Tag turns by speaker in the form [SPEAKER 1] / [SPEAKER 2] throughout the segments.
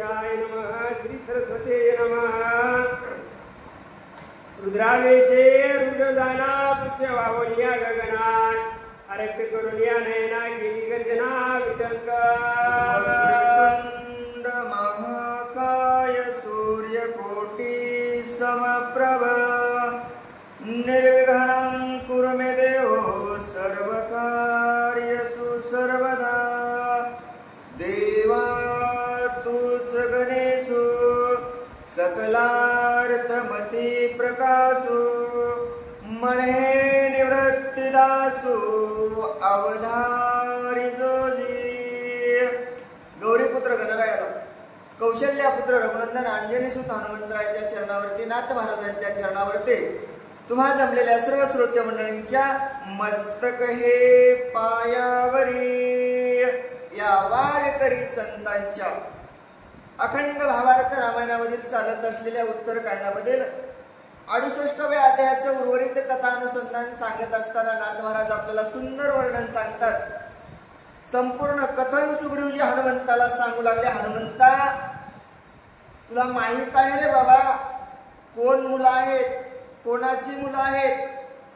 [SPEAKER 1] गणेशाय नमः श्री सरस्वते नमः रुद्रावेशे रुद्रदाना पुच्छ वावनिया गगनात अरक्त करुनिया नयना केली गर्जना वितंग
[SPEAKER 2] महाकाय सूर्यकोटि समप्रभ निर्विघ्नं कुरु मे देव सर्वकार्येषु सर्वदा देवा तूच गणेशो सकलार्थमती प्रकाशो मणे निवृत्तिदासो अवधारी जोजी गौरीपुत्र गणरायाला कौशल्यापुत्र रघुनंदन अंजनीसुत हनुमंतरायाच्या चरणावरती नाथ महाराजांच्या चरणावरती तुम्हा जमलेल्या सर्व श्रोते मंडळींच्या मस्तक हे पायावरी या वारकरी संतांच्या अखंड भावार्थ रामायणामधील चालत असलेल्या उत्तरकांडामधील 68व्या अध्यायाचं उर्वरित कथा अनुसंधान सांगत असताना नाथ महाराज आपल्याला सुंदर वर्णन सांगतात. संपूर्ण कथन सुग्रीवजी हनुमंताला सांगू लागले, हनुमंता तुला माहित आहे रे बाबा कोण मुलं आहेत, कोणाची मुलं आहेत,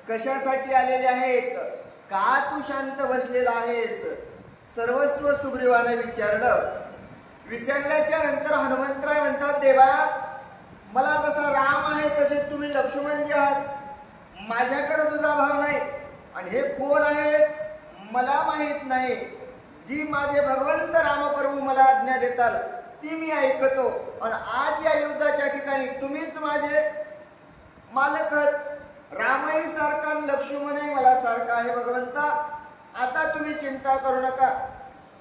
[SPEAKER 2] कशासाठी आलेले आहेत, का तू शांत बसलेला आहेस, सर्वस्व सुग्रीवाने विचारलं. विचारल्याच्या नंतर हनुमंतराय म्हणतात, देवा मला जसा राम आहे तसे तुम्ही लक्ष्मणजी आहात, माझ्याकडे तुझा भाव नाही आणि हे कोण आहे मला माहित नाही. जी माझे भगवंत रामप्रभू मला आज्ञा देतात ती मी ऐकतो आणि आज या युद्धाच्या ठिकाणी तुम्हीच माझे मालक आहात. रामही सारखा आणि लक्ष्मणही मला सारखा आहे भगवंता. आता तुम्ही चिंता करू नका.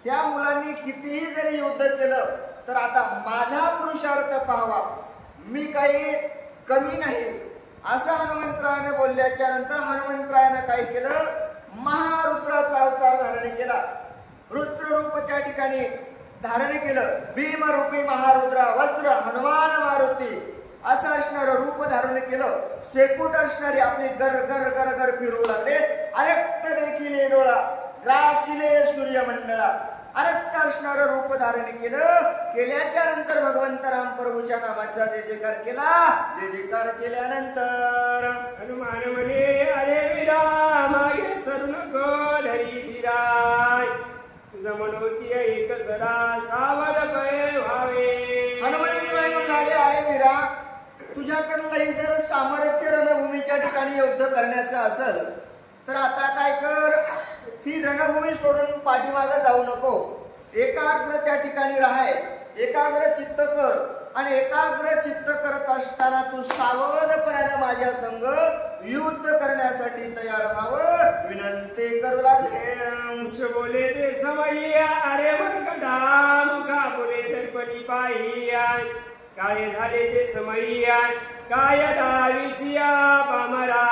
[SPEAKER 2] त्या मुलांनी कितीही जरी युद्ध केलं तर आता माझा पुरुषार्थ पाहावा, मी काही कमी नाही असं हनुमंतरायाने बोलल्याच्या नंतर हनुमंतरायाने काय केलं, महारुद्राचा अवतार धारण केला. रुद्र रूप त्या ठिकाणी धारण केलं. भीमरूपी महारुद्रा वज्र हनुमान मारुती असं असणारं रूप धारण केलं. शेपूट असणारे आपले गर गर गर गर फिरू लागले. अरक्त देखील डोळा ग्रासिले सूर्यमंडळा अरक्त असणारं रूप धारण केल्याच्या नंतर भगवंत राम प्रभूच्या नामाचा जय जयकार केला. जय जयकार केल्यानंतर
[SPEAKER 1] हनुमान म्हणे, अरे वीरा मागे सरू नको धरी धीराय, तुझं मनोती एक सदा सावध पै व्हावे.
[SPEAKER 2] हनुमंतराय म्हणाले, अरे वीरा तुझ्याकडे जर सामर्थ्य रणभूमीच्या ठिकाणी युद्ध करायचं असेल तर आता काय कर, ही रणभूमी सोडून पाठीमागे जाऊ नको. एकाग्र त्या ठिकाणी राहाय, एकाग्र चित्त कर आणि एकाग्र चित्त करत असताना तू सावधपणाने माझ्या संग युद्ध करण्यासाठी तयार व्हावं विनंती करू लागले.
[SPEAKER 1] बोले ते समय्या अरे मरकटा मुखा बोले दर्पणी पाहिया, काय झाले ते समय्या काय दाविसिया पामरा.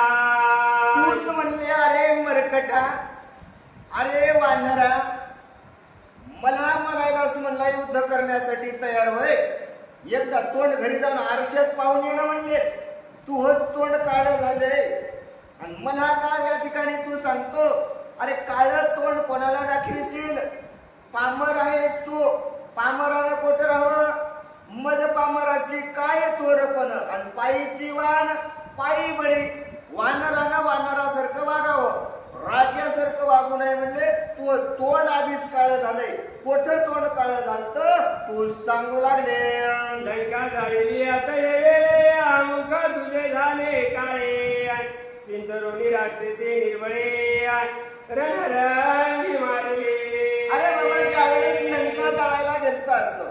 [SPEAKER 2] तूच म्हणले अरे मरकटा, अरे वानरा, मला म्हणायलाच म्हणला युद्ध करण्यासाठी तयार होय. एकदा तोंड घरी जाऊन आरशात पाहून येणं म्हणले, तू होत तोंड काळं झाले आणि मला का या ठिकाणी तू सांगतो. अरे काळं तोंड कोणाला दाखवशील, पामर आहेस तू, पामरानं कोट राहावं, मज पामराशी काय चोरपण आणि पायीची वान पायी बळी. वानरानं वानरासारखं वागावं, राजासारखं वागू नये म्हणजे तू तोंड आधीच काळं झालंय. कोठं तोंड काळं झालं तू सांगू लागले.
[SPEAKER 1] लंका झालेली आता येवे अमुक तुझे झाले काळे, चिंतरोनी राक्षसे निर्बळे रणरंगी मारले.
[SPEAKER 2] अरे बाबा ज्यावेळेस लंका जाळायला गेलता असं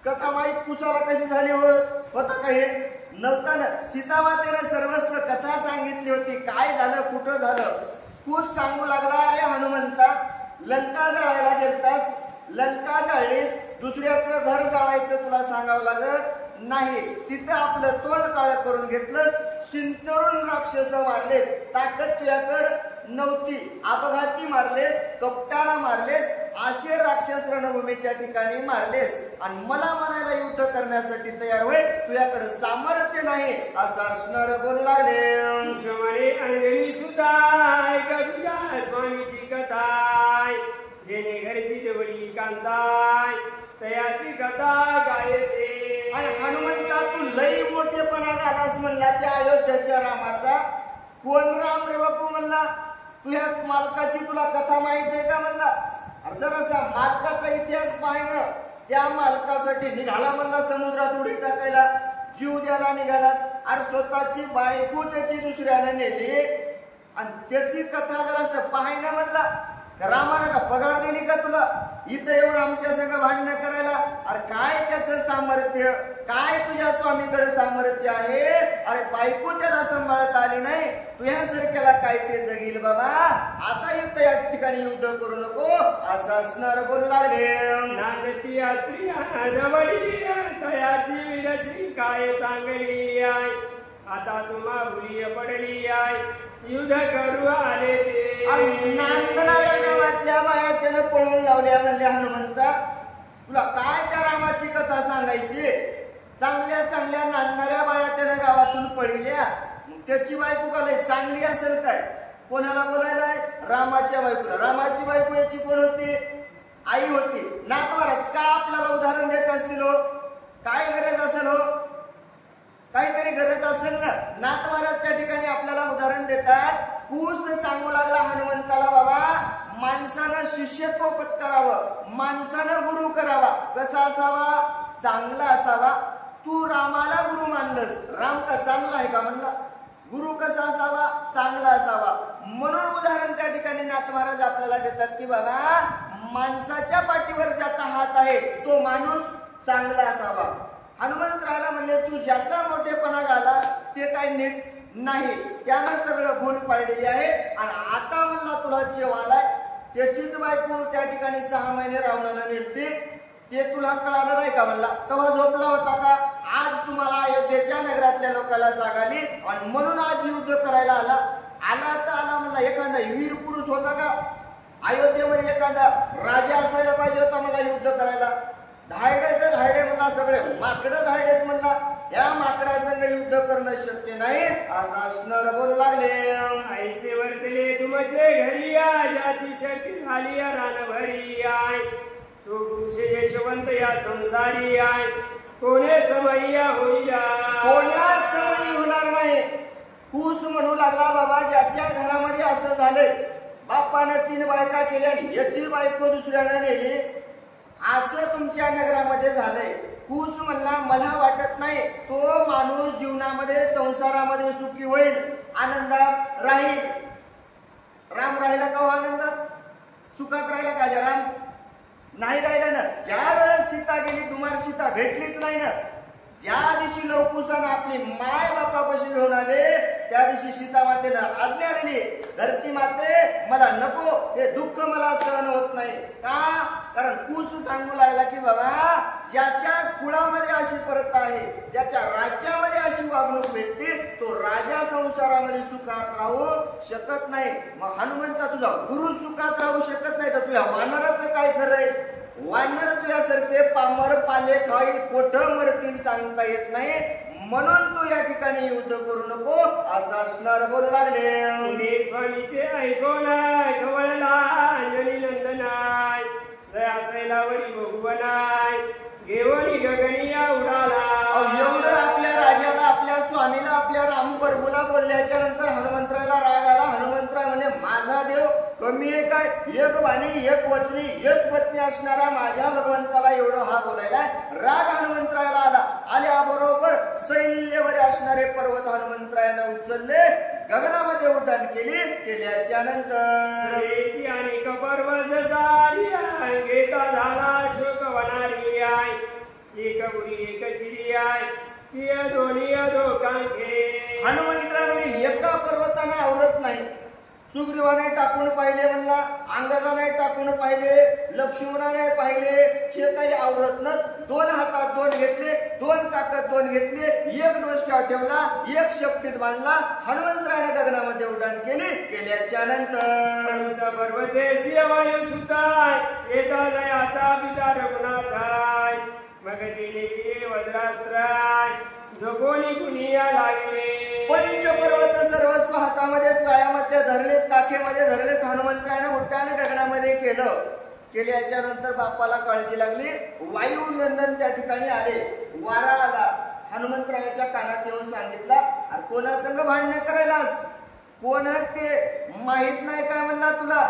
[SPEAKER 2] कथा माहीत कुशाला कशी झाली होता का हे नव्हता ना. सीतामातेने सर्वस्व कथा सांगितली होती, काय झालं कुठं झालं तूच सांगू लागला. अरे हनुमंता लंका जाळायला गेलतास, लंका जाळलीस, दुसऱ्याचं घर जाळायचं तुला सांगावं लागत नाही. तिथं आपलं तोंड काळं करून घेतलं, शिंतरून राक्षस मारलेस, ताकद तुझ्याकडे नव्हती, अपघाती मारलेस, कपटाला मारलेस, आशे राक्षस रणभूमीच्या ठिकाणी मारलेस आणि मला म्हणायला युद्ध करण्यासाठी तयार होय, तुझ्याकडे सामर्थ्य नाही असं असणार बोलू लागले.
[SPEAKER 1] अंजनी सुद्धा ऐक तुझ्या स्वामीची कथा, जेणे घरची देवळी कांताय तयाची कथा
[SPEAKER 2] लई मोठेपणा घालास म्हणला त्या अयोध्याच्या रामाचा. कोण राम रे बापू म्हणला. तुझ्या मालकाची तुला कथा माहित आहे का म्हणला. अरे जरासा मालकाचा इतिहास पाहिनं. त्या मालकासाठी निघाला म्हणला समुद्रात उडी टाकायला, जीव द्यायला निघालास. अरे स्वतःची बायको त्याची दुसऱ्याने नेली आणि त्याची कथा जरासं पाहिनं म्हणला. रामानं का पगार दिली का तुला इथं येऊन आमच्या संग भांडणं करायला. अरे काय त्याचं सामर्थ्य, काय तुझ्या स्वामीकडे सामर्थ्य आहे. अरे बायको त्याला सांभाळता आली नाही, तुझ्यासारख्याला काय ते जगील बाबा. आता इथं या ठिकाणी युद्ध करू नको असं असणार बोलू लागले.
[SPEAKER 1] नांदती स्त्री जवळी तयाची विरसली काय चांगली आहे. आता तुम्हा भुली पडली आहे, युद्ध करू आले ते.
[SPEAKER 2] नांदणाऱ्या गावातल्या बाया त्यानं पळून लावल्या म्हणल्या हनुमंता. तुला काय त्या रामाची कथा सांगायची. चांगल्या चांगल्या नांदणाऱ्या बाया त्यानं गावातून पळल्या. मग त्याची बायको का लय चांगली असेल काय. कोणाला बोलायला रामाच्या बायकोला. रामाची बायको याची कोण होती. आई होती. नातवारच का आपल्याला उदाहरण देत असतील हो. काय गरज असेल हो, काहीतरी गरज असेल ना. नातवारच त्या ठिकाणी आपल्याला उदाहरण देतात. कूस सांगू लागला हनुमंताला बाबा माणसानं शिष्यत्व पत्करावं, माणसानं गुरु करावा. कसा असावा, चांगला असावा. तू रामाला गुरु मानलंस, राम का चांगला आहे का म्हणला. गुरु कसा असावा, चांगला असावा. म्हणून उदाहरण त्या ठिकाणी नाथ महाराज आपल्याला देतात की बाबा माणसाच्या पाठीवर ज्याचा हात आहे तो माणूस चांगला असावा. हनुमंतराला म्हणले तू ज्याचा मोठेपणा घाला ते काय नीट नाही, त्यानं सगळं भूल पाडलेली आहे. आणि आता म्हणला तुला जेव आलाय. त्याचीच बायको त्या ठिकाणी 6 महिने रावणानं नेलते, ते तुला कळालं नाही का म्हणला. तेव्हा झोपला होता का. आज तुम्हाला अयोध्येच्या नगरातल्या लोकांना जाग आली आणि म्हणून आज युद्ध करायला आला. आला तर आला म्हणला. एखादा वीर पुरुष होता का अयोध्येमध्ये. एखादा राजा असायला पाहिजे होता मला युद्ध करायला. धायडे तर धायडे म्हणला, सगळे माकडं धायडेत म्हणला. या माकडा संग युद्ध करणं शक्य नाही असं असणार बोलू लागले.
[SPEAKER 1] ऐसे वर्तले तुमचे घरी याची शक्ती झाली रानभरी आहे. तो पुरुष यशवंत या संसारी आहे, कोणे समय्या होईला.
[SPEAKER 2] कोण्या समयी होणार नाही. कूस म्हणू लागला बाबा ज्याच्या घरामध्ये असं झालंय, बापानं 3 बायका केल्या याची बायको दुसऱ्याने नेली, असं तुमच्या नगरामध्ये झालंय. कूस म्हणला मला वाटत नाही तो माणूस जीवनामध्ये संसारामध्ये सुखी होईल, आनंदात राहील. राम राहिला का आनंदात, सुखात राहिला का राम नाही राहिला ना. ज्या वेळेस सीता गेली तुम्हाला सीता भेटलीच नाही ना. ज्या दिवशी लवकुशानं आपली माय बापापाशी घेऊन आले त्या दिवशी सीता मातेनं आज्ञा दिली, धरती माते मला नको, हे दुःख मला सहन होत नाही. का, कारण कूस सांगू लागला की बाबा ज्याच्या कुळामध्ये अशी परत आहे, ज्याच्या राज्यामध्ये अशी वागणूक भेटते तो राजा संसारामध्ये सुखात राहू शकत नाही. मग हनुमंता तुझा गुरु सुखात राहू शकत नाही तर तुझ्या वानराचं काय खरंय. वानर तुझ्यासारखे पामर पाले खाईल कोठं मरतील सांगता येत नाही. म्हणून तू या ठिकाणी युद्ध करू नको असं असणार बोलू लागले.
[SPEAKER 1] स्वामीचे ऐकून कवळला अंजनी नंदनाय, जय असेलावरी भगवनाय, घेवनी गगनिया उडाला.
[SPEAKER 2] एवढं आपल्या राजाला, आपल्या स्वामीला, आपल्या राम प्रभूला बोलल्याच्या नंतर हनुमंतराला राग आला. हनुमंतराय म्हणजे माझा देव कमी आहे काय, एक बाणी एक वचनी एक पत्नी असणारा माझ्या भगवंताला एवढं हा बोलायला राग हनुमंतरायला आला. आल्याबरोबर सैन्यवर असणारे पर्वत हनुमंतरायानं उचलले, गगनामध्ये उड्डाण केल्याच्या नंतर
[SPEAKER 1] आणि पर्वत झाली घेता झाला शोक वनारी आहे. एक बुरी एक शिरी आहे, ती दोन्ही दोघांचे.
[SPEAKER 2] हनुमंतराने एका पर्वताने आवरत नाही. सुग्रीवाने टाकून पाहिले म्हणला, अंगदाने टाकून पाहिले, लक्ष्मणाने पाहिले, हे काही आवरत न. 2 हातात 2 घेतले, 2 ताकद 2 घेतले, एक डोसक्यावर ठेवला, एक शक्तीत बांधला. हनुमंतराने गगनामध्ये उड्डाण केल्याच्या नंतर
[SPEAKER 1] पर्वतेशी वायू सुद्धा येता जयाचा पिता रघुनाथाय, मग तिने वज्रास्त्राय झोपोनी कुणिया लागले.
[SPEAKER 2] पंचपर्वत सर्वस्व हातामध्ये पायामध्ये धरले, काखेमध्ये धरले. हनुमंतराने उड्डाण गगनामध्ये केल्याच्या नंतर बापाला काळजी लागली. वायू नंदन त्या ठिकाणी आले, वारा आला. हनुमंतरायाच्या कानात येऊन सांगितला, अरे कोणासंग भांडण करायलास, कोण ते माहित नाही काय म्हणला तुला,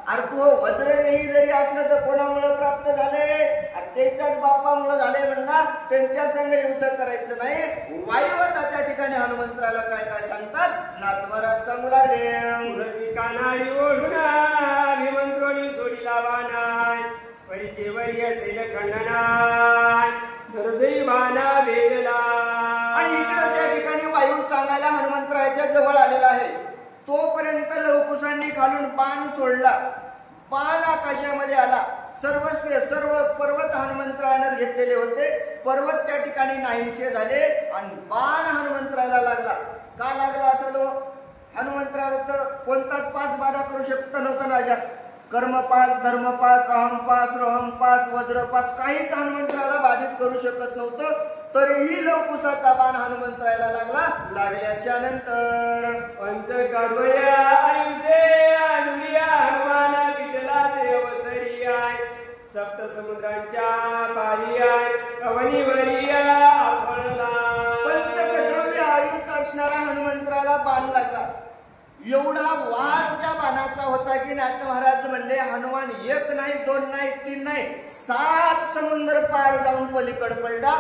[SPEAKER 2] अरे तू वज्रदेही जरी असलं तर कोणामुळे प्राप्त झाले, अरे त्याच्याच बापामुळे झाले म्हणला, त्यांच्या संग युद्ध करायचं नाही. वायू होता त्या ठिकाणी हनुमंतराला काय काय सांगतात नाथमहाराज सांगू लागले.
[SPEAKER 1] कानाडी ओढून भीमंत्रोणी सोडीला बाणाय, परिचे वरी असेल खंडनाय, हृदय बाणा भेदला.
[SPEAKER 2] आणि इकडे त्या ठिकाणी वायू सांगायला हनुमंतरायाच्या जवळ आलेला आहे. तोपर्यंत लवकुशांनी खालून बाण सोडला, बाण आकाशामध्ये आला. सर्व पर्वत हनुमंतरायाने घेतलेले होते, पर्वत त्या ठिकाणी नाहीसे झाले आणि बाण हनुमंतरायाला लागला. का लागला असेल? हनुमंतराला तर कोणताच पास बाधा करू शकत नव्हता राजा. कर्मपास, धर्मपास, अहमपास, रोहमपास, वज्रपास काहीच हनुमंतराला बाधित करू शकत नव्हतं. तरीही लवकुशाचा बाण हनुमंतराला लागला. लागल्याच्या नंतर
[SPEAKER 1] पंचकाद्वया अयुधे दुर्या हनुमान विठला देवसरिया, सप्त समुद्रांच्या पारिया कवनीवरिया आपळला.
[SPEAKER 2] पंचकद्रव्य आयुध असणारा हनुमंतराला बाण लागला. एवढा वार त्या बाणाचा होता की नाथ महाराज म्हणले, हनुमान एक नाही, दोन नाही, तीन नाही, 7 समुद्र पार जाऊन पलीकड पडला,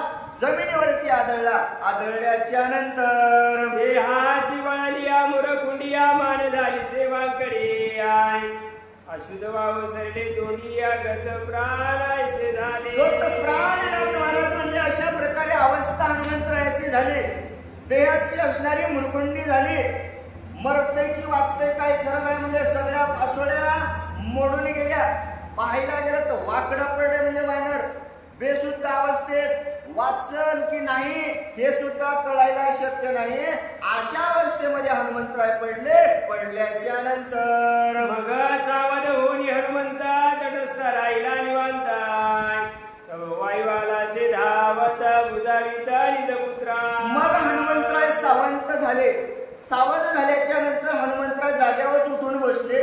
[SPEAKER 2] जमिनीवरती आदळला. आदळल्याच्या नंतर
[SPEAKER 1] देहाची वळलिया मुरकुंडिया मान झाली सेवाकडे आय, अशुद्ध वाव सरले दोंडिया गत प्राण ऐसे झाले.
[SPEAKER 2] गत प्राण नाथ महाराज म्हणले अशा प्रकारे अवस्था हनुमंतरायाची झाली. देहाची असणारी मुरकुंडी झाली. मरतय की वाचतय काय खरं नाही म्हणजे सगळ्या पासोड्या मोडून गेल्या. पाहायला गेलं तर वाकडं पडले म्हणजे वानर. बेशुद्ध अवस्थेत वाचल की नाही हे सुद्धा कळायला शक्य नाही. अशा अवस्थेमध्ये हनुमंतराय पडले. पडल्याच्या नंतर
[SPEAKER 1] मग सावध होऊन हनुमंता तटस्थ राहिला निवांताय, वायुवाला से धावत बुजाविता निजपुत्रा.
[SPEAKER 2] मग हनुमंतराय सावंत झाले. सावध झाल्याच्या नंतर हनुमंतराय जागेवर उठून बसले.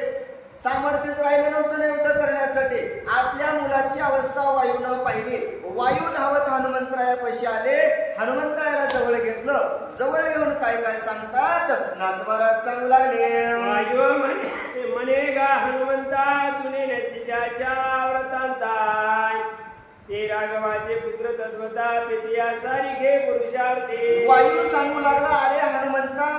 [SPEAKER 2] सामर्थ्यच राहिलं नव्हतं युद्ध करण्यासाठी. आपल्या मुलाची अवस्था वायूनं पाहिली. वायू धावत हनुमंतरायापाशी आले. हनुमंतरायाला जवळ घेतलं. जवळ येऊन काय काय सांगतात नाथ महाराज सांगू लागले.
[SPEAKER 1] वायू म्हणे गा हनुमंता तुने नसिजाच्या व्रतांताय, ते राघवाचे पुत्र तद्वता पितिया सारिखे पुरुषार्थी.
[SPEAKER 2] वायू सांगू लागला, अरे हनुमंता,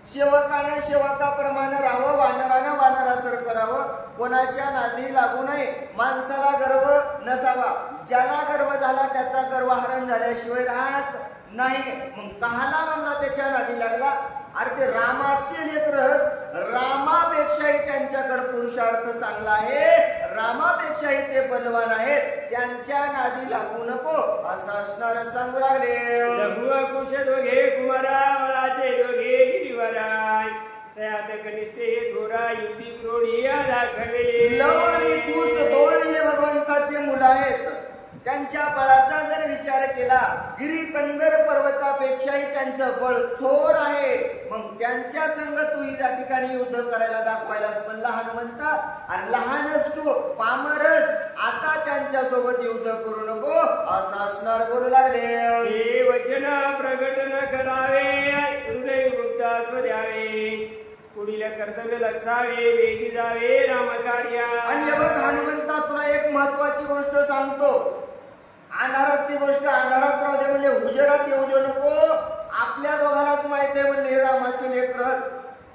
[SPEAKER 2] सेवकाने सेवकाप्रमाणे राहावं, वानरानं वानरासारखं राहावं, कोणाच्या नादी लागू नये, माणसाला गर्व नसावा. ज्याला गर्व झाला त्याचा गर्वहरण झाल्याशिवाय राहत नाही. मग कहाला म्हणला त्याच्या नादी लागला? अरे ते रामाचे लेकर, रामापेक्षाही त्यांच्याकडे पुरुषार्थ चांगला आहे, रामापेक्षाही ते बलवान आहेत, त्यांच्या नादी लागू नको असं असणार सांगू लागले.
[SPEAKER 1] कुश दोघे कुमारा वळाचे दोघे गिरीवराय, त्यात कनिष्ठ हे थोरा युधी क्रोढिया दाखवे.
[SPEAKER 2] लव आणि कुश दोन हे भगवंताचे मुलं आहेत. त्यांच्या बळाचा जर विचार केला, गिरीकंदर पर्वतापेक्षाही त्यांचं बळ थोर आहे. मग त्यांच्या संग तू या ठिकाणी युद्ध करायला दाखवायलास म्हणला हनुमंता. आणि लहानच तू पामरस, आता त्यांच्या सोबत युद्ध करू नको असं असणार बोलू लागले.
[SPEAKER 1] हे वचन प्रगट न करावे, हृदय वृद्ध असू द्यावे, पुढील कर्तव्य लक्षावे, वेगी जावे रामकार्या.
[SPEAKER 2] आणि बघ हनुमंता, तुला एक महत्वाची गोष्ट सांगतो. अंधारात ती गोष्ट अंधारात राहू दे, म्हणजे उजेडात येऊ देऊ नको. आपल्या दोघांनाच माहिती आहे म्हणले रामाचे लेकर.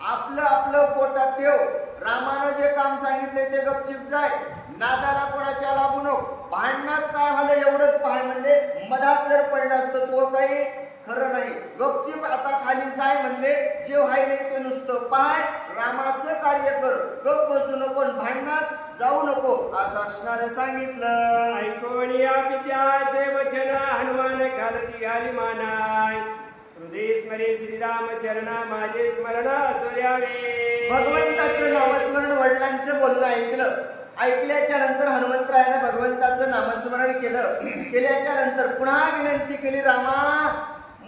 [SPEAKER 2] आपलं आपलं पोटात ठेव. रामानं जे काम सांगितले ते गपचिप जाय. नादाला कोणाच्या लागू नको. भांडणात काय झालं एवढंच पाहाय म्हणले. मधात जर पडलं असतं तो काही खरं नाही. गपचिप आता खाली जाय म्हणले. जे व्हायले ते नुसतं पाय, रामाचं कार्य कर, गप बसू नको, भांडणात जाऊ नको असं असणारे सांगितलं.
[SPEAKER 1] ऐकून या पित्याचे वचन हनुमान घालती घाली मानाय, हृदय स्मरे श्रीराम चरणा माझे स्मरण असू द्यावे.
[SPEAKER 2] भगवंताचं नामस्मरण वडिलांचं बोलणं ऐकलं. ऐकल्याच्या नंतर हनुमंतरायाने भगवंताचं नामस्मरण केलं. केल्याच्या नंतर पुन्हा विनंती केली, रामा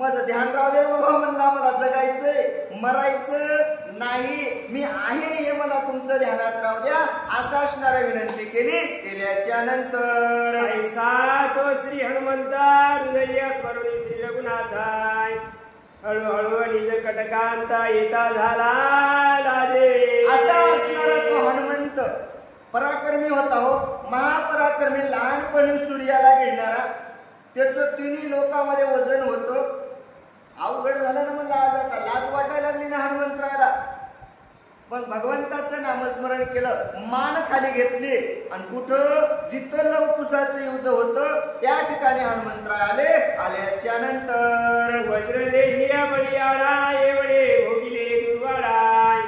[SPEAKER 2] माझं ध्यान राहू दे बाबा, म्हणला मला जगायचंय, मरायचं नाही मी आहे हे मला तुमचं ध्यानात राहू द्या असा असणारा विनंती केल्याच्या नंतर
[SPEAKER 1] ऐसा तो श्री हनुमंता हृदय स्मरुणी श्री रघुनाथाय हळूहळू निज कटकांता येता झाला लाजे
[SPEAKER 2] असा असणारा तो हनुमंत पराक्रमी होता हो महापराक्रमी लहानपणी सूर्याला घेणारा त्याचं तिन्ही लोकांमध्ये वजन होतं अवघड झालं ना म्हणलं आज आता लाज वाटायला लागली ना हनुमंतरायला पण भगवंताचं नामस्मरण केलं मान खाली घेतली आणि कुठं जिथं लवकुशाचं युद्ध होतं त्या ठिकाणी हनुमंतराय आल्याच्या नंतर
[SPEAKER 1] वज्रदेहिया बळीयाळा एवढे भोगिले दुर्वाडाय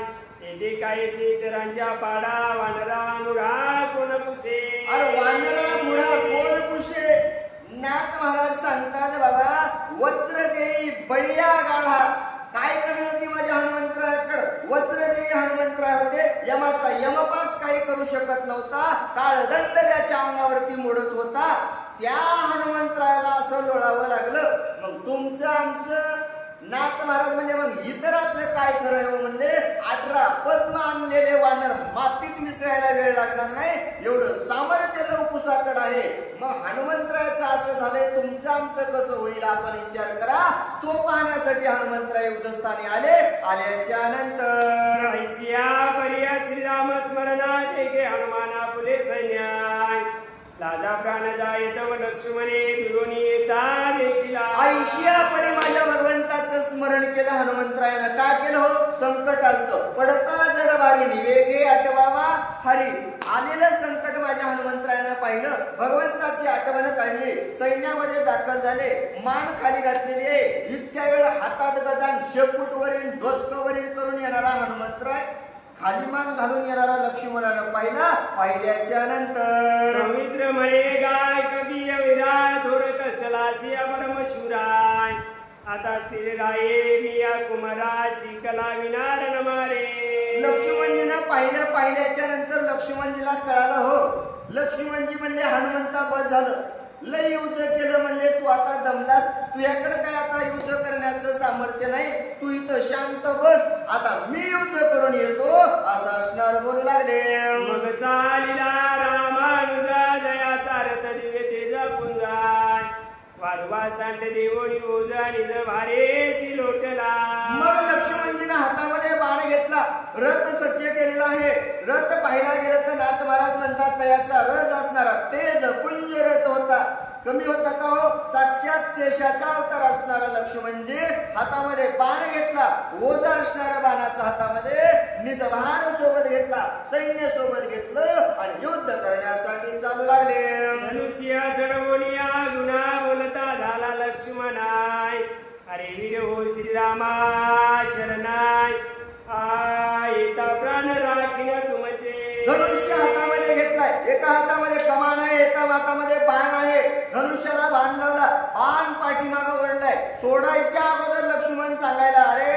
[SPEAKER 1] येथे काय इतरांच्या पाडा वानरा मुळा कोण पुसे
[SPEAKER 2] अरे वानरा मुळा कोण पुसे नाथ महाराज सांगतात बाबा वज्रदेही बळीया गाढा काय कमी होती माझ्या हनुमंतरायाकडे वज्रदेही हनुमंतराय होते यमाचा यमपास काही करू शकत नव्हता काळदंड त्याच्या अंगावरती मोडत होता त्या हनुमंतरायाला असं लोळावं लागलं मग तुमचं आमचं नाथ महाराज म्हणजे मग इतराचं काय खरं हो म्हणले 18 पद्म आणलेले वानर मातीत मिसळायला वेळ लागणार नाही एवढं सामर्थ्य लवकुशाकडे आहे मग हनुमंतरायाचं असं झालंय तुमचं आमचं कसं होईल आपण विचार करा तो पाहण्यासाठी हनुमंतराय युद्धस्थानी आल्याच्या नंतर
[SPEAKER 1] ऐसिया पर्या श्रीराम स्मरणात एके हनुमाना फुले सैन्याय लाजा प्राण जायत व लक्ष्मणे दुरोणी येता देखिला
[SPEAKER 2] ऐशियापणे माझ्या भगवंताचं स्मरण केलं हनुमंतरायानं का केलं हो संकट आलतं पडता जड वारी वेगे आठवावा हरी आलेलं संकट माझ्या हनुमंतरायानं पाहिलं भगवंताची आठवण काढली सैन्यामध्ये दाखल झाले मान खाली घातलेली आहे इतक्या वेळ हातात गदान शेपूटवरील डोसकवरील करून येणारा हनुमंतराय खाली मान घालून येणारा लक्ष्मणानं पाहिल्याच्या नंतर
[SPEAKER 1] समुद्र म्हणे गाय कबीय विराय थोर कस्तलासी परमशुराय आता स्थिर राये मिया कुमारा शिकला विनार न मारे
[SPEAKER 2] लक्ष्मणजीनं पाहिल्याच्या नंतर लक्ष्मणजीला कळालं हो लक्ष्मणजी म्हणले हनुमंता बस झालं लय युद्ध केलं म्हणले तू आता दमलास तुझ्याकडे काय आता युद्ध करण्याचं सामर्थ्य नाही तू इथं शांत बस आता मी युद्ध करून येतो असं असणार बोलू लागले
[SPEAKER 1] मग चालिला रामानुजा जयाचा रथ दिवे तेजा पुंजाय वारवा सांड देवोनी ओजा निज भारेसी लोटला
[SPEAKER 2] मग लक्ष्मणजीनं हातामध्ये बाण घेतला रथ सज्ज केलेला आहे रथ पाहिला गेलं तर नाथ महाराज म्हणतात तयाचा रथ असणारा तेज पुंज रथ होता कमी होता का हो साक्षात शेषाचा अवतार असणारा लक्ष्मणजी हातामध्ये बाण घेतला ओझा असणारा बाणाचा हातामध्ये निज भार सोबत घेतला सैन्य सोबत घेतलं आणि युद्ध करण्यासाठी चालू लागले
[SPEAKER 1] धनुष्य चढवणिया गुणा बोलता झाला लक्ष्मणाय अरे वीर हो श्रीरामा शरणाय येता प्राण राखीन तुमचे
[SPEAKER 2] धनुष्य हातामध्ये घेतलाय एका हातामध्ये कमान आहे एका हातामध्ये बाण आहे धनुष्याला बाण लावला बाण पाठीमागं वळलाय सोडायच्या अगोदर लक्ष्मण सांगायला अरे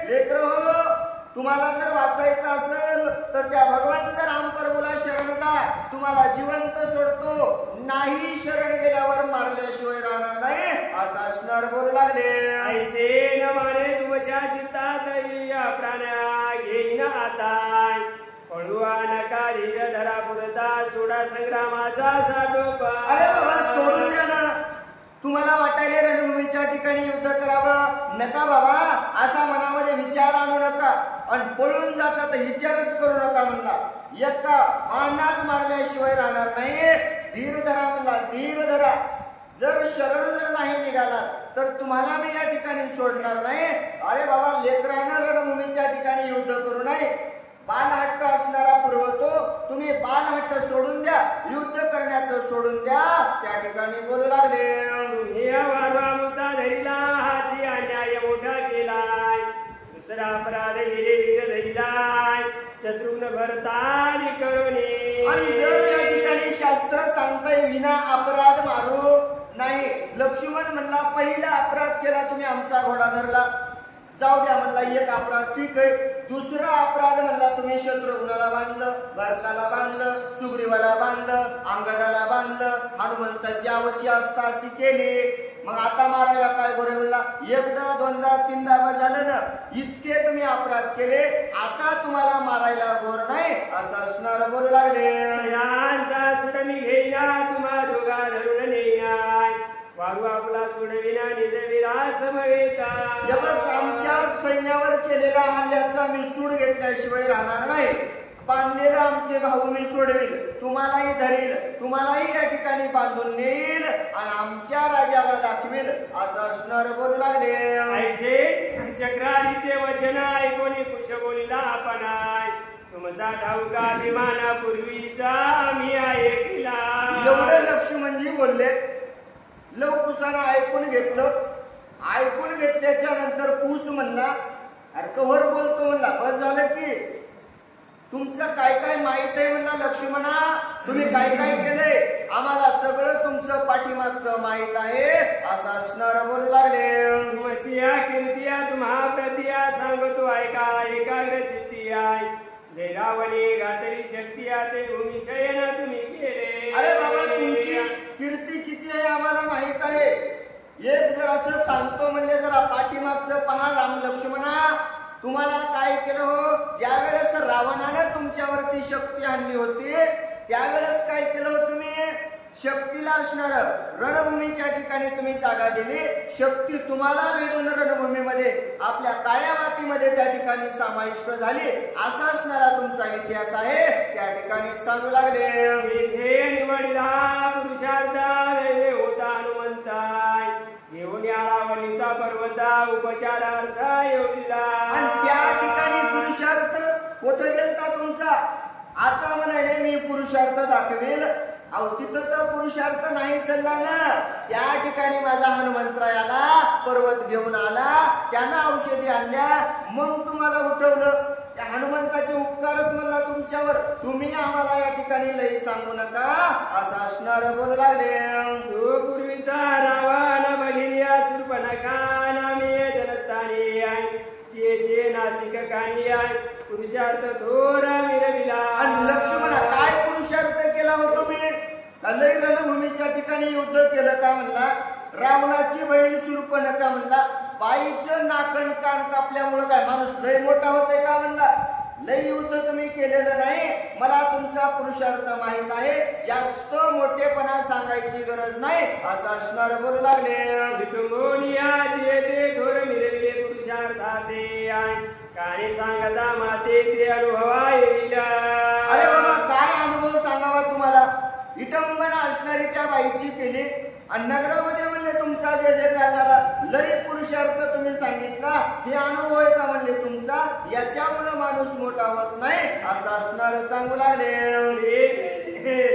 [SPEAKER 2] लेकरं हो तुम्हाला जर वाचायचं असेल तर त्या भगवंत राम प्रभूला शरण जा तुम्हाला जिवंत सोडतो नाही शरण गेल्यावर मारल्याशिवाय राहणार नाही असं असणार बोलू लागले
[SPEAKER 1] ऐसे न माने तुमच्या चित्तात या प्राण्या घेईन आता पळुआ नका धीर धरा पुरता सोडा संग्रामाचा साडोपा
[SPEAKER 2] अरे बाबा सोडून द्या ना तुम्हाला वाटायले रणभूमीच्या ठिकाणी युद्ध करावं नका बाबा असा मनामध्ये विचार आणू नका आणि पळून जाता तर विचारच करू नका म्हणला एका मानात मारल्याशिवाय राहणार नाही धीर धरा म्हणला धीर धरा जर शरण जर नाही निघाला तर तुम्हाला मी या ठिकाणी सोडणार नाही अरे बाबा लेकरांना रणभूमीच्या ठिकाणी युद्ध करू नये बालहट्ट असणारा पुरवतो तुम्ही बालहट्ट सोडून द्या युद्ध करण्याचं सोडून द्या त्या ठिकाणी बोलू लागले
[SPEAKER 1] वारवामुचा धरिला हाची अन्याय मोठा केलाय दुसरा अपराध वीरे वीर धरिलाय शत्रुघ्न भरताली करुणी
[SPEAKER 2] आणि जर या ठिकाणी शास्त्र सांगतंय विना अपराध मारू नाही लक्ष्मण म्हणला पहिला अपराध केला तुम्ही आमचा घोडा धरला जाऊ द्या म्हणला एक अपराध ठीक आहे दुसरा अपराध म्हणला तुम्ही शत्रुघ्नाला बांधलं भरताला बांधलं सुग्रीवाला बांधलं अंगदाला बांधलं हनुमंताची अवश्य असता अशी केली मग आता मारायला काय गोरे म्हणला, एकदा दोनदा तीनदा बस झालं ना, इतके तुम्ही अपराध केले, आता तुम्हाला मारायला गोर नाही असं असणार बोलू लागले.
[SPEAKER 1] यांचा सुड मी घेईना, तुम्हा दोघा धरून नेईना, वारू आपला सोडविना निजविरा समवेता.
[SPEAKER 2] आमच्या सैन्यावर केलेल्या हल्ल्याचा मी सूड घेतल्याशिवाय राहणार नाही. बांधलेलं आमचे भाऊ मी सोडविल, तुम्हालाही धरील, तुम्हालाही या ठिकाणी बांधून नेईल आणि आमच्या राजाला दाखविल असं असणार बोलू लागले.
[SPEAKER 1] ऐसे चक्रारीचे वचन ऐकून कुश बोलिला आपण, तुमचा ठाऊका अभिमाना पूर्वीचा आम्ही ऐकला.
[SPEAKER 2] एवढं लक्ष्मणजी बोलले, लवकुशानं ऐकून घेतलं. ऐकून घेतल्याच्या नंतर कुश म्हणला, अरे कव्हर बोलतो म्हणला, बस झालं की तुमचं काय काय माहित आहे म्हणला लक्ष्मणा, तुम्ही काय काय केलंय आम्हाला सगळं तुमचं पाठीमागचं माहित आहे असं असणार बोलू लागले.
[SPEAKER 1] तुमची या कीर्तिया तुम्हा प्रतिया सांगतो ऐका, एकाग्र चित्ती आहे, जे रावणे घातली शक्ती ते भूमिशयन तुम्ही केले.
[SPEAKER 2] अरे बाबा तुमची कीर्ती किती आहे आम्हाला माहित आहे. एक जर असं सांगतो म्हणजे जरा पाठीमागचं पहा राम लक्ष्मणा, तुम्हाला काय केलं हो. ज्या वेळेस रावणानं तुमच्यावरती शक्ती आणली होती त्यावेळेस काय केलं हो तुम्ही, शक्तीला असणार रणभूमीच्या ठिकाणी तुम्ही जागा दिली, शक्ती तुम्हाला वेधून रणभूमीमध्ये आपल्या काळ्या मातीमध्ये त्या ठिकाणी समाविष्ट झाली, असा असणारा तुमचा इतिहास आहे. त्या ठिकाणी सांगू लागले,
[SPEAKER 1] इथे निवडला पुरुषार्थ दैवे होता हनुमंताय, घेऊन यावलीचा पर्वता उपचारार्थ येऊला.
[SPEAKER 2] आणि त्या ठिकाणी पुरुषार्थ कुठे गेलता तुमचा. आता म्हणाले मी पुरुषार्थ दाखवेल, अहो तिथं तर पुरुषार्थ नाही चालला ना. त्या ठिकाणी माझा हनुमंतरायाला पर्वत घेऊन आला, त्यानं औषधी आणल्या, मग तुम्हाला उठवलं. त्या हनुमंताचे उपकारच म्हणला तुमच्यावर, तुम्ही आम्हाला या ठिकाणी लई सांगू नका असं असणार बोलू लागले.
[SPEAKER 1] तो पूर्वीचा रावण बघिया सुरपणका नामी जनस्थानी आहे, त्याचे नासिक कानी आहे, पुरुषार्थ थोर मिरविला.
[SPEAKER 2] आणि लक्ष्मणा काय पुरुषार्थ केला हो तुम्ही. लई रणभूमीच्या ठिकाणी युद्ध केलं का म्हणला, रावणाची बहीण सुरपणका म्हणला, बाईचं नाकण कान कापल्यामुळे काय माणूस लय मोठा होतोय का म्हणला. लई युद्ध तुम्ही केलेलं नाही, मला तुमचा पुरुषार्थ माहित आहे, जास्त मोठेपणा सांगायची गरज नाही असं असणार बोलू लागले.
[SPEAKER 1] थोर मिरविले पुरुषार्थाते काय सांगता माते ते अनुभवा येईल.
[SPEAKER 2] अरे बाबा काय अनुभव सांगावा तुम्हाला. विटंबना असणारी त्या बाईची केली आणि नगरामध्ये म्हणले तुमचा जे जे काय झाला, लई पुरुषार्थ तुम्ही सांगितला, हे अनुभव आहे का म्हणले तुमचा, याच्यामुळे माणूस मोठा होत नाही असं असणार सांगू लागले.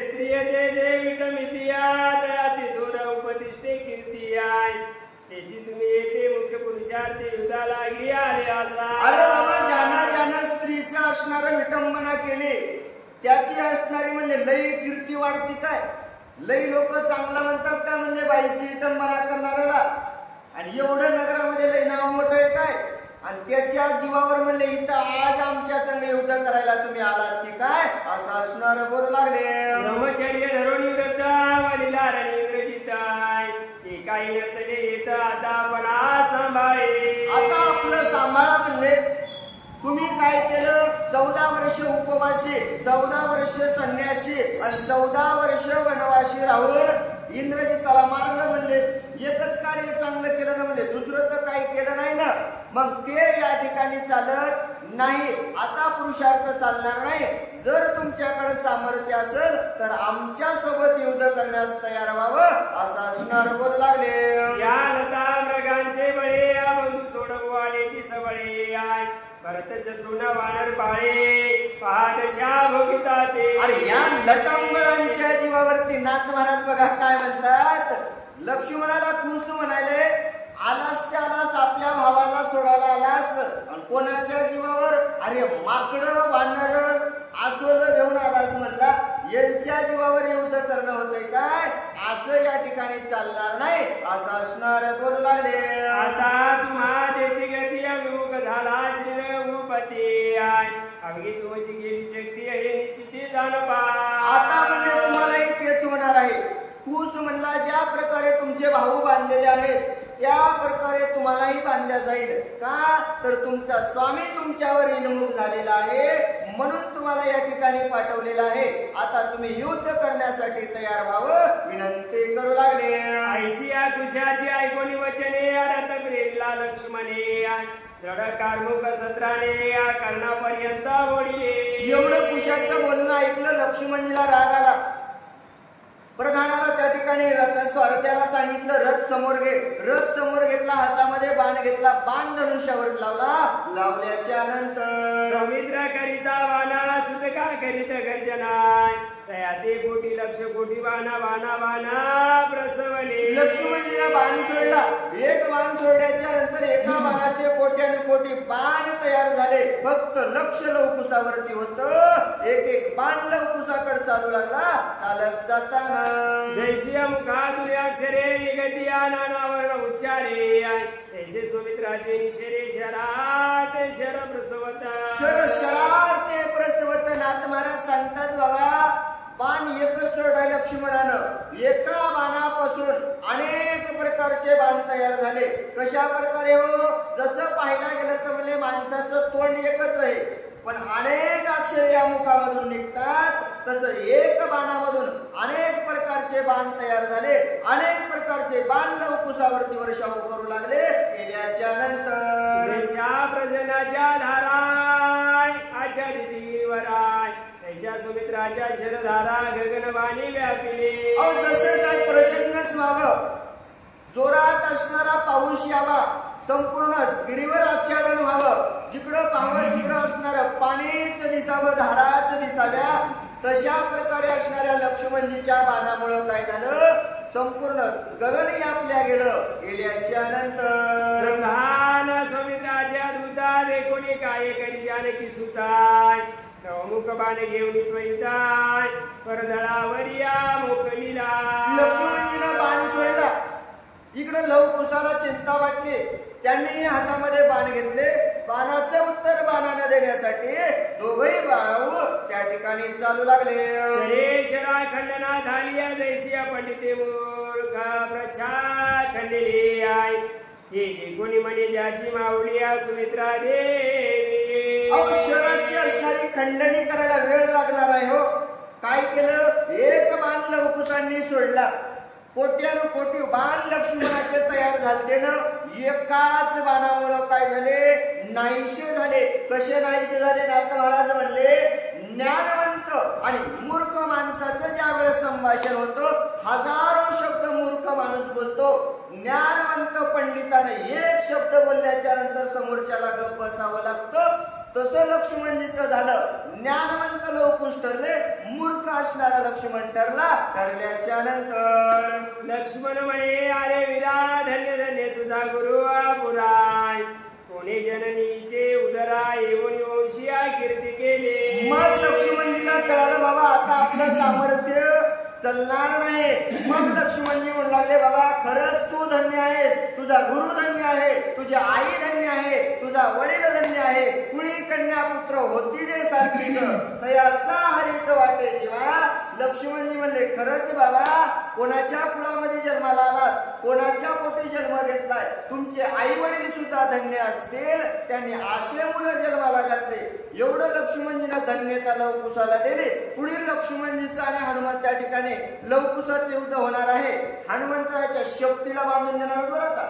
[SPEAKER 1] स्त्रिय ते जे विटमितिया तयाची थोर उपदिष्टे कीर्ती आहे, त्याची तुम्ही येते मुख्य पुरुषार्थ युद्धाला आले असा.
[SPEAKER 2] अरे बाबा ज्यानं स्त्रीचं असणार विटंबना केली त्याची असणारी म्हणजे लई कीर्ती वाढती काय. लई लोक चांगलं म्हणतात का म्हणजे बाईची विटंबना करणाऱ्याला. आणि एवढं नगरामध्ये लई नाव मोठं आहे काय. आणि त्याच्या जीवावर म्हणले इथं आज आमच्या संग युद्ध करायला तुम्ही आलात की काय असं असणार बोलू लागले.
[SPEAKER 1] ब्रह्मचर्य धरून युद्धाचा वडिला रणेंद्रजित काही नचले येत आता आपण सांभाळे.
[SPEAKER 2] आता आपलं सांभाळा म्हणले. तुम्ही काय केलं, 14 वर्ष उपवासी, 14 वर्ष संन्यासी आणि 14 वर्ष वनवासी राहून इंद्रजिताला मारलं म्हणले. एकच कार्य चांगलं केलं ना म्हणले, दुसरं तर काही केलं नाही ना. मग ते या ठिकाणी चालत नाही. आता पुरुषार्थ चालणार नाही. जर तुमच्याकडे सामर्थ्य असेल तर आमच्या सोबत युद्ध करण्यास तयार व्हावं असं असणार बोलू लागले.
[SPEAKER 1] या लता मृगांचे बळे या बंधू सोडवू आले ती सबळे आय, भरत शत्रुना वानर पाळे पहाटशा भोगिता ते.
[SPEAKER 2] अरे या लटांबळांच्या जीवावरती नाथ महाराज बघा काय म्हणतात. लक्ष्मणाला कुस म्हणाले, आलास ते आलास आपल्या भावाला सोडायला आलास. आणि कोणाच्या जीवावर, अरे माकडं वानर आसोल घेऊन आलास म्हणला. यांच्या जीवावर युद्ध करणं होतंय काय, असं या ठिकाणी चालणार नाही असं असणार बोलू लागले.
[SPEAKER 1] आता तुम्हा त्याची गती विमुख झाला श्रीरघुपती आहे, अवघी तुमची गेली शक्ती हे निश्चिती जाण पा.
[SPEAKER 2] आता म्हणजे तुम्हालाही तेच होणार आहे. कुस म्हणला ज्या प्रकारे तुमचे भाऊ बांधलेले आहेत त्या प्रकारे तुम्हालाही बांधल्या जाईल का तर तुमचा स्वामी तुमच्यावर इनमुख झालेला आहे म्हणून तुम्हाला या ठिकाणी पाठवलेलं आहे आता तुम्ही युद्ध करण्यासाठी तयार व्हावं विनंती करू लागले
[SPEAKER 1] ऐसिया कुशाची ऐकोनी वचने रथ प्रेरला लक्ष्मणे जड कार्मुक सत्राने कर्णापर्यंत ओढिले
[SPEAKER 2] एवढं कुशाचं बोलणं ऐकलं लक्ष्मणजीला राग आला प्रधानाला त्या ठिकाणी रथाला सांगितलं रथ समोर घे रथ समोर घेतला हातामध्ये बाण घेतला बाण धनुष्यावर लावल्याच्या नंतर
[SPEAKER 1] समुद्र करीचा वाना सुतका करीत गर्जनाय तयाते कोटी लक्ष कोटी वाना वाना वाना प्रसवले
[SPEAKER 2] लक्ष्मणजीला बाण सोडला एक बाण सोडल्याच्या नंतर एका बाणाचे कोट्याने कोटी बाण तयार झाले फक्त लक्ष लवकुसावरती होत एक एक बाण लवकुसाकडे चालू लागला चालत जाताना
[SPEAKER 1] जैसिया मुखातून अक्षरे निगती नानावर्ण उच्चारे ऐसे सुमित्राचे निशरे शरात शर प्रसवत
[SPEAKER 2] शराते प्रसवत नाथ महाराज सांगतात बाबा बाण एकच सोडला लक्ष्मणानं एका बाणापासून अनेक प्रकारचे बाण तयार झाले कशा प्रकारे हो जसं पाहायला गेलं तर म्हणजे माणसाचं तोंड एकच आहे पण अनेक अक्षरे या मुखामधून निघतात तसं एक बाणामधून अनेक प्रकारचे बाण तयार झाले अनेक प्रकारचे बाण लवकुसावरती वर्षाव करू लागले केल्याच्या नंतर
[SPEAKER 1] प्रजनाच्या धाराय आचार्यवराय ऐशा सुमित्राच्या शरधारा गगनवाणी व्यापिले
[SPEAKER 2] जसं काय प्रजन्यच व्हावं जोरात असणारा पाऊस यावा संपूर्ण गिरीवर आच्छादन व्हावं जिकडं पाहावं तिकडं असणारं पाणीच दिसावं धाराच दिसाव्या तशा प्रकारे असणाऱ्या लक्ष्मणजीच्या बाणामुळे काय झालं संपूर्ण गगन यापल्या गेल्याच्या नंतर
[SPEAKER 1] संधान समुद्राच्या दूतात एकोणी काय करी जानकी सुताय मुख बाण घेऊन त्वरिताय परदळावर या मोकलीला
[SPEAKER 2] लक्ष्मणजीनं बाण सोडला इकडे लवकुशाला चिंता वाटली त्यांनी हातामध्ये बाण घेतले बाणाचं उत्तर बाणाने देण्यासाठी दोघही भाऊ त्या ठिकाणी चालू लागले
[SPEAKER 1] शरेशरा खंडना झाली जैसिया पंडिते मूर्खा प्रच्छा खंडिली आय कोणी म्हणे ज्याची माऊली सुमित्रा देवी
[SPEAKER 2] शराची असणारी खंडणी करायला वेळ लागणार आहे हो काय केलं एक बाण लवकुशांनी सोडला कोट्यानु कोटी बाण लक्ष्मणाचे तयार झाले ना एकाच बाणामुळे काय झाले नाहीसे झाले कसे नाहीसे झाले नाथ महाराज म्हणले ज्ञानवंत आणि मूर्ख माणसाचं ज्या वेळेस संभाषण होतं हजारो शब्द मूर्ख माणूस बोलतो ज्ञानवंत पंडिताने एक शब्द बोलल्याच्या नंतर समोरच्याला गप्प बसावं लागतं तसं लक्ष्मणजीचं झालं ज्ञानवंत लवकुश ठरले मूर्ख असणारा लक्ष्मण ठरल्याच्या नंतर
[SPEAKER 1] लक्ष्मण म्हणे अरे वीरा धन्य धन्य तुझा गुरु पुराय कोणी जननीचे उदरा येऊन वंशीया कीर्ती केले
[SPEAKER 2] मग लक्ष्मणजीला कळालं बाबा आता आपलं सामर्थ्य चालणार नाही मग लक्ष्मणजी म्हणू लागले बाबा खरंच तू धन्य आहेस तुझा गुरु धन्य आहे तुझी आई धन्य आहे तुझा वडील धन्य आहे कुळी कन्या पुत्र होती जे सारखी तयाचा हरित वाटे जीवा लक्ष्मणजी म्हणले खरंच बाबा कोणाच्या कुळामध्ये जन्माला आलात कोणाच्या पोटी जन्म घेतलाय तुमचे आई वडील सुद्धा धन्य असतील त्यांनी आशे मुलं जन्माला घातले एवढं लक्ष्मणजीला धन्यता लवकुशाला दिली पुढील लक्ष्मणजीचा आणि हनुमान त्या ठिकाणी लवकुशाचे युद्ध होणार आहे हनुमंताच्या शक्तीला बांधून देणार बरं आता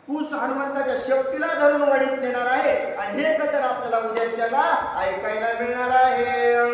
[SPEAKER 2] कुस हनुमंताच्या शक्तीला धरून वडीत देणार आहे आणि हे कथन आपल्याला उद्याच्याला ऐकायला मिळणार आहे